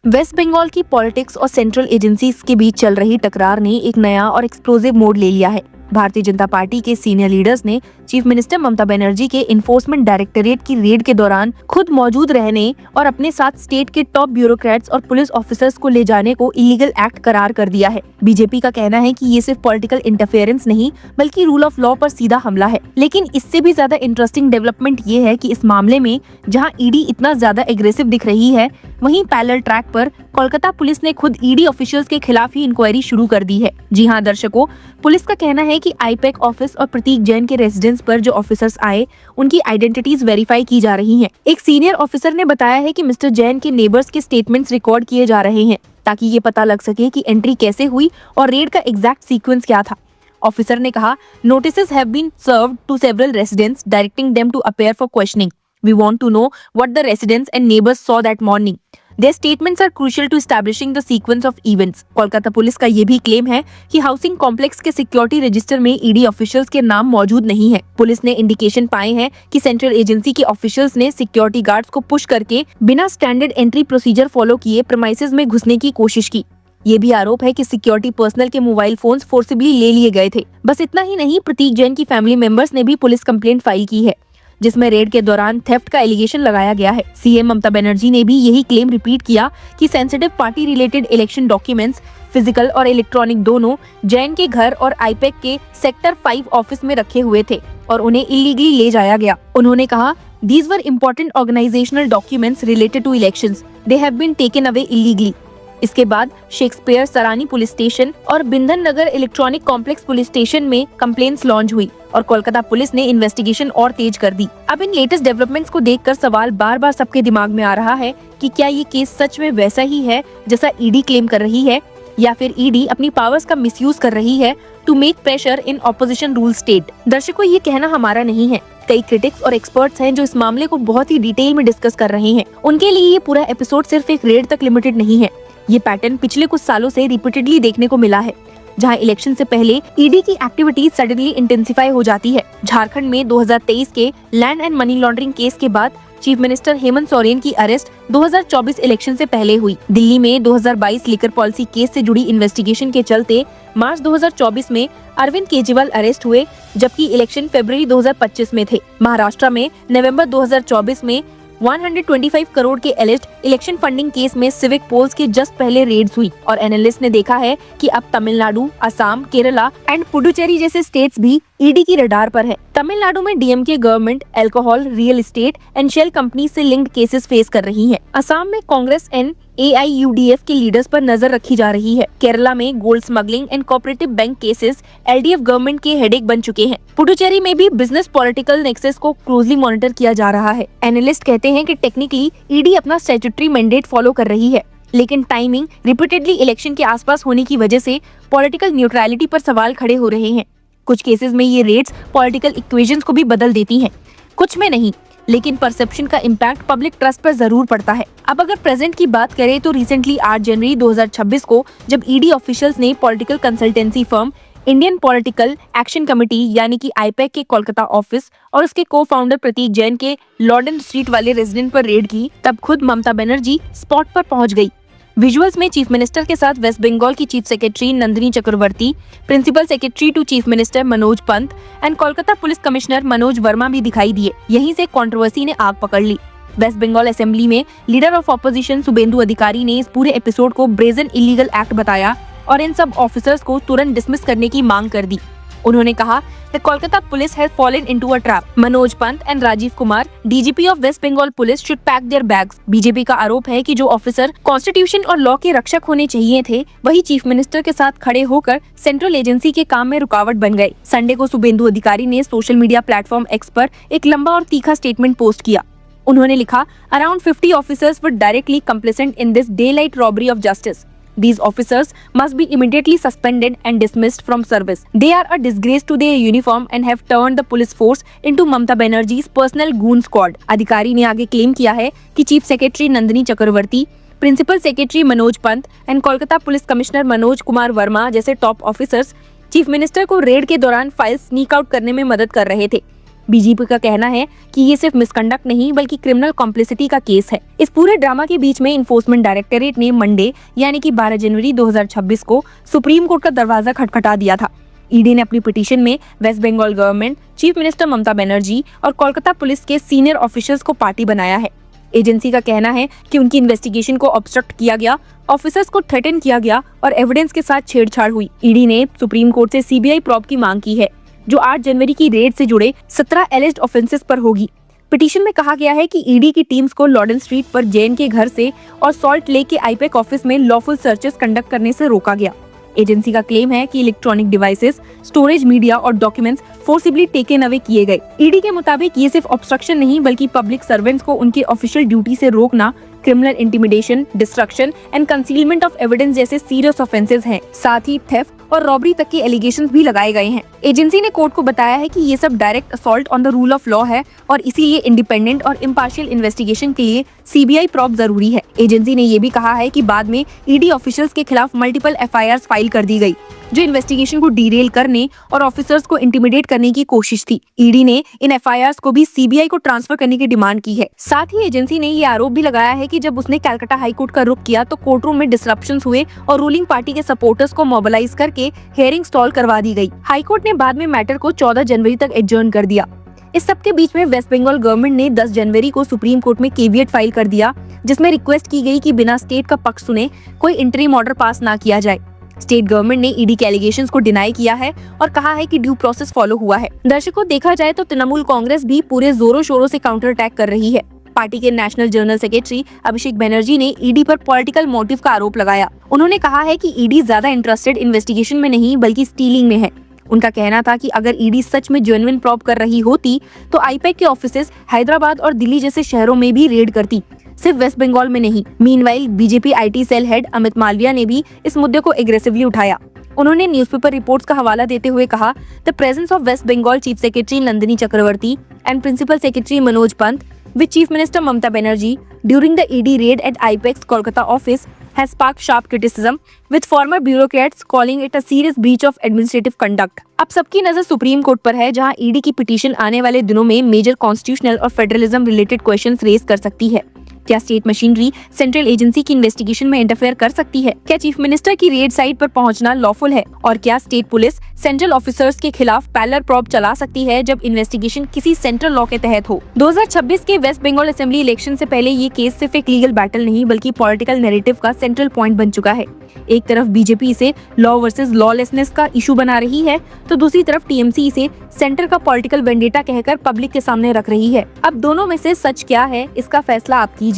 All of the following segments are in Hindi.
वेस्ट बंगाल की पॉलिटिक्स और सेंट्रल एजेंसीज के बीच चल रही टकरार ने एक नया और एक्सप्लोसिव मोड़ ले लिया है। भारतीय जनता पार्टी के सीनियर लीडर्स ने चीफ मिनिस्टर ममता बनर्जी के इन्फोर्समेंट डायरेक्टरेट की रेड के दौरान खुद मौजूद रहने और अपने साथ स्टेट के टॉप ब्यूरोक्रेट्स और पुलिस ऑफिसर्स को ले जाने को इलीगल एक्ट करार कर दिया है। बीजेपी का कहना है कि ये सिर्फ पॉलिटिकल इंटरफेरेंस नहीं बल्कि रूल ऑफ लॉ पर सीधा हमला है। लेकिन इससे भी ज्यादा इंटरेस्टिंग डेवलपमेंट ये है कि इस मामले में जहां ईडी इतना ज्यादा एग्रेसिव दिख रही है, वहीं पैरेलल ट्रैक पर कोलकाता पुलिस ने खुद ईडी ऑफिशियल्स के खिलाफ ही इंक्वायरी शुरू कर दी है। जी हां दर्शकों, पुलिस का कहना है कि आईपैक ऑफिस और प्रतीक जैन के रेजिडेंस पर जो ऑफिसर्स आए, उनकी आइडेंटिटीज वेरीफाई की जा रही हैं। एक सीनियर ऑफिसर ने बताया है कि मिस्टर जैन के नेबर्स के स्टेटमेंट्स रिकॉर्ड किए जा रहे हैं ताकि ये पता लग सके कि एंट्री कैसे हुई और रेड का एग्जैक्ट सीक्वेंस क्या था। ऑफिसर ने कहा, notices have been served to several residents directing them to appear for questioning. We want to know what the residents and neighbors saw that morning. Their statements are crucial to establishing the sequence of events. Kolkata police का ये भी क्लेम है कि हाउसिंग कॉम्प्लेक्स के सिक्योरिटी रजिस्टर में ईडी ऑफिशियल्स के नाम मौजूद नहीं है। पुलिस ने इंडिकेशन पाए हैं कि सेंट्रल एजेंसी के ऑफिशियल्स ने सिक्योरिटी गार्ड्स को पुश करके बिना स्टैंडर्ड एंट्री प्रोसीजर फॉलो किए प्रेमाइसेस में घुसने की कोशिश की। ये भी आरोप है कि सिक्योरिटी पर्सनल के मोबाइल फोन्स फोर्सिबली ले लिए गए थे। बस इतना ही नहीं, प्रतीक जैन की फैमिली मेंबर्स ने भी पुलिस कंप्लेंट फाइल की है, जिसमें रेड के दौरान थेफ्ट का एलिगेशन लगाया गया है। सीएम ममता बनर्जी ने भी यही क्लेम रिपीट किया कि sensitive party related election documents, physical और इलेक्ट्रॉनिक दोनों, जैन के घर और आईपैक के सेक्टर 5 ऑफिस में रखे हुए थे और उन्हें इलीगली ले जाया गया। उन्होंने कहा, these were important organisational documents related to elections, they have been taken away illegally. इसके बाद शेक्सपियर सरानी पुलिस स्टेशन और Bidhan Nagar electronic complex police station में कंप्लेंट्स लॉन्च हुई और कोलकाता पुलिस ने इन्वेस्टिगेशन और तेज कर दी। अब इन लेटेस्ट डेवलपमेंट्स को देखकर सवाल बार बार सबके दिमाग में आ रहा है कि क्या ये केस सच में वैसा ही है जैसा ईडी क्लेम कर रही है, या फिर ईडी अपनी पावर्स का मिसयूज कर रही है to make pressure in opposition rule state. दर्शकों, ये कहना हमारा नहीं है। कई क्रिटिक्स और एक्सपर्ट्स हैं जो इस मामले को बहुत ही डिटेल में डिस्कस कर रहे हैं। उनके लिए ये पूरा एपिसोड सिर्फ एक रेड तक लिमिटेड नहीं है। ये पैटर्न पिछले कुछ सालों से रिपीटेडली देखने को मिला है, जहां इलेक्शन से पहले ईडी की एक्टिविटीज सडनली इंटेंसिफाई हो जाती है। झारखंड में 2023 के land and money laundering case के बाद चीफ मिनिस्टर हेमंत सोरेन की अरेस्ट 2024 इलेक्शन से पहले हुई। दिल्ली में 2022 लिकर पॉलिसी केस से जुड़ी इन्वेस्टिगेशन के चलते मार्च 2024 में अरविंद केजरीवाल अरेस्ट हुए, जबकि इलेक्शन फरवरी 2025 में थे। महाराष्ट्र में नवंबर 2024 में 125 करोड़ के एलिस्ट इलेक्शन फंडिंग केस में सिविक पोल्स के जस्ट पहले रेड्स हुई और एनालिस्ट ने देखा है कि अब तमिलनाडु, असम, केरला एंड पुडुचेरी जैसे स्टेट्स भी ईडी की रडार पर है। तमिलनाडु में DMK government alcohol, real estate and shell company से लिंक्ड केसेस फेस कर रही है। असम में कांग्रेस एंड AIUDF के लीडर्स पर नजर रखी जा रही है। केरला में gold smuggling and cooperative bank cases LDF government के हेडेक बन चुके हैं। पुडुचेरी में भी बिजनेस पॉलिटिकल नेक्सस को क्लोजली मॉनिटर किया जा रहा है। एनालिस्ट कहते हैं कि टेक्निकली ईडी अपना स्टैट्यूटरी मैंडेट फॉलो कर रही है, लेकिन टाइमिंग रिपीटेडली इलेक्शन के आसपास होने की वजह से पॉलिटिकल न्यूट्रलिटी पर सवाल खड़े हो रहे हैं। कुछ केसेस में ये रेड्स पॉलिटिकल इक्वेशंस को भी बदल देती हैं, कुछ में नहीं, लेकिन परसेप्शन का इम्पैक्ट पब्लिक ट्रस्ट पर जरूर पड़ता है। अब अगर प्रेजेंट की बात करें तो रिसेंटली 8 जनवरी 2026 को जब ईडी ऑफिशियल्स ने political consultancy firm Indian political action committee यानी कि आईपैक के कोलकाता ऑफिस और उसके को-फाउंडर प्रतीक जैन के लॉर्डन स्ट्रीट वाले रेजिडेंट पर रेड की, तब खुद ममता बनर्जी स्पॉट पर पहुंच गई। विजुअल्स में चीफ मिनिस्टर के साथ वेस्ट बंगाल की chief secretary Nandini Chakraborty, principal secretary to chief minister Manoj Pant and Kolkata police commissioner Manoj Verma भी दिखाई दिए। यहीं से कंट्रोवर्सी ने आग पकड़ ली। वेस्ट बंगाल असेंबली में leader of opposition Suvendu Adhikari ने इस पूरे एपिसोड को ब्रेजन इलीगल एक्ट बताया और इन सब ऑफिसर्स को तुरंत डिसमिस करने की मांग कर दी। उन्होंने कहा that Kolkata police has fallen into a trap. Manoj Pant and Rajiv Kumar, DGP of waste Bengal police, should pack their bags. BJP का आरोप है कि जो ऑफिसर कॉन्स्टिट्यूशन और लॉ के रक्षक होने चाहिए थे, वही चीफ मिनिस्टर के साथ खड़े होकर सेंट्रल एजेंसी के काम में रुकावट बन गए। संडे को शुभेंदु अधिकारी ने सोशल मीडिया प्लेटफॉर्म एक्स पर एक लंबा और तीखा स्टेटमेंट पोस्ट किया। उन्होंने लिखा, around 50 officers were directly complicit in this daylight robbery of justice. These officers must be immediately suspended and dismissed from service. They are a disgrace to their uniform and have turned the police force into Mamata Banerjee's personal goon squad. अधिकारी ने आगे क्लेम किया है कि chief secretary Nandini Chakraborty, principal secretary Manoj Pant and Kolkata police commissioner Manoj Kumar Verma जैसे टॉप ऑफिसर्स चीफ मिनिस्टर को रेड के दौरान फाइल स्नीक आउट करने में मदद कर रहे थे। बीजेपी का कहना है कि ये सिर्फ मिसकंडक्ट नहीं बल्कि क्रिमिनल कॉम्प्लिसिटी का केस है। इस पूरे ड्रामा के बीच में इन्फोर्समेंट डायरेक्टरेट ने मंडे यानी कि 12 जनवरी 2026 को सुप्रीम कोर्ट का दरवाजा खटखटा दिया था। ईडी ने अपनी पिटीशन में West Bengal government, chief minister Mamata Banerjee और कोलकाता पुलिस के सीनियर ऑफिसर्स को पार्टी बनाया है। एजेंसी का कहना है कि उनकी इन्वेस्टिगेशन को ऑब्स्ट्रक्ट किया गया, ऑफिसर्स को थ्रेटन किया गया और एविडेंस के साथ छेड़छाड़ हुई। ईडी ने सुप्रीम कोर्ट से सीबीआई प्रॉब की मांग की है, जो 8 जनवरी की रेड से जुड़े 17 एलिज्ड ऑफेंसेस पर होगी। पिटीशन में कहा गया है कि ईडी की टीम्स को लॉर्डन स्ट्रीट पर जैन के घर से और सॉल्ट लेक के आईपैक ऑफिस में लॉफुल सर्चेस कंडक्ट करने से रोका गया। एजेंसी का क्लेम है कि इलेक्ट्रॉनिक डिवाइसेस, स्टोरेज मीडिया और डॉक्यूमेंट्स फोर्सिबली टेकन अवे किए गए। ईडी के मुताबिक ये सिर्फ ऑब्स्ट्रक्शन नहीं बल्कि पब्लिक सर्वेंट्स को उनके ऑफिशियल ड्यूटी से रोकना, criminal intimidation, destruction and concealment of evidence जैसे सीरियस ऑफेंसेस हैं। साथ ही थेफ्ट और रॉबरी तक के एलिगेशंस भी लगाए गए हैं। एजेंसी ने कोर्ट को बताया है कि ये सब direct assault on the rule of law है और इसीलिए इंडिपेंडेंट और इम्पार्शियल इन्वेस्टिगेशन के लिए सीबीआई प्रॉब जरूरी है। एजेंसी ने ये भी कहा है कि बाद में ईडी ऑफिशियल्स के खिलाफ मल्टीपल एफआईआर फाइल कर दी गई, जो इन्वेस्टिगेशन को डीरेल करने और ऑफिसर्स को इंटिमिडेट करने की कोशिश थी। ईडी ने इन एफआईआर्स को भी सीबीआई को ट्रांसफर करने की डिमांड की है। साथ ही एजेंसी ने ये आरोप भी लगाया है कि जब उसने कलकत्ता हाई कोर्ट का रुख किया तो कोर्टरूम में डिसरप्शंस हुए और रूलिंग पार्टी के सपोर्टर्स को मोबिलाइज करके हियरिंग स्टॉल करवा दी गई। हाई कोर्ट ने बाद में मैटर को 14 जनवरी तक एडजर्न कर दिया। इस सब के बीच में वेस्ट बंगाल गवर्नमेंट ने 10 जनवरी को सुप्रीम कोर्ट में केविएट फाइल कर दिया, जिसमें रिक्वेस्ट की गई कि बिना स्टेट का पक्ष सुने कोई इंटरिम ऑर्डर पास ना किया जाए। स्टेट गवर्नमेंट ने ईडी के एलिगेशंस को डिनाई किया है और कहा है कि ड्यू प्रोसेस फॉलो हुआ है। दर्शकों, देखा जाए तो तृणमूल कांग्रेस भी पूरे जोरों शोरों से काउंटर अटैक कर रही है। पार्टी के national general secretary Abhishek Banerjee ने ईडी पर पॉलिटिकल मोटिव का आरोप लगाया। उन्होंने कहा है कि ईडी ज्यादा इंटरेस्टेड इन्वेस्टिगेशन में नहीं बल्कि स्टीलिंग में है। उनका कहना था कि अगर ईडी सच में जेन्युइन प्रॉब कर रही होती तो आईपैक के ऑफिसेस हैदराबाद और दिल्ली जैसे शहरों में भी रेड करती, सिर्फ वेस्ट बंगाल में नहीं। Meanwhile BJP IT cell head Amit Malviya ने भी इस मुद्दे को एग्रेसिवली उठाया। उन्होंने न्यूज़पेपर रिपोर्ट्स का हवाला देते हुए कहा, the presence of waste Bengal chief secretary Nandini Chakraborty and principal secretary Manoj Pant with Chief Minister Mamata Banerjee during the ED raid at IPEX Kolkata office has sparked sharp criticism, with former bureaucrats calling it a serious breach of administrative conduct. अब सबकी नजर सुप्रीम कोर्ट पर है, जहां ईडी की पिटीशन आने वाले दिनों में मेजर कॉन्स्टिट्यूशनल और फेडरलिज्म रिलेटेड क्वेश्चंस रेज कर सकती है। क्या स्टेट मशीनरी सेंट्रल एजेंसी की इन्वेस्टिगेशन में इंटरफेयर कर सकती है? क्या चीफ मिनिस्टर की रेड साइट पर पहुंचना लॉफुल है? और क्या स्टेट पुलिस सेंट्रल ऑफिसर्स के खिलाफ पैरेलल प्रॉब चला सकती है जब इन्वेस्टिगेशन किसी सेंट्रल लॉ के तहत हो? 2026 के वेस्ट बंगाल असेंबली इलेक्शन से पहले ये केस सिर्फ एक लीगल बैटल नहीं बल्कि पॉलिटिकल नैरेटिव का सेंट्रल पॉइंट बन चुका है। एक तरफ बीजेपी इसे लॉ वर्सेस लॉलेसनेस का इशू बना रही है, तो दूसरी तरफ टीएमसी इसे सेंटर का पॉलिटिकल वेंडेटा कहकर पब्लिक के सामने रख रही है। अब दोनों में से सच क्या है, इसका फैसला आप कीजिए।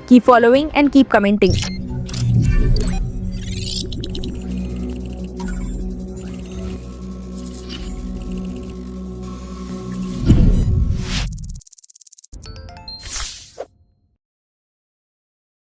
Keep following and keep commenting.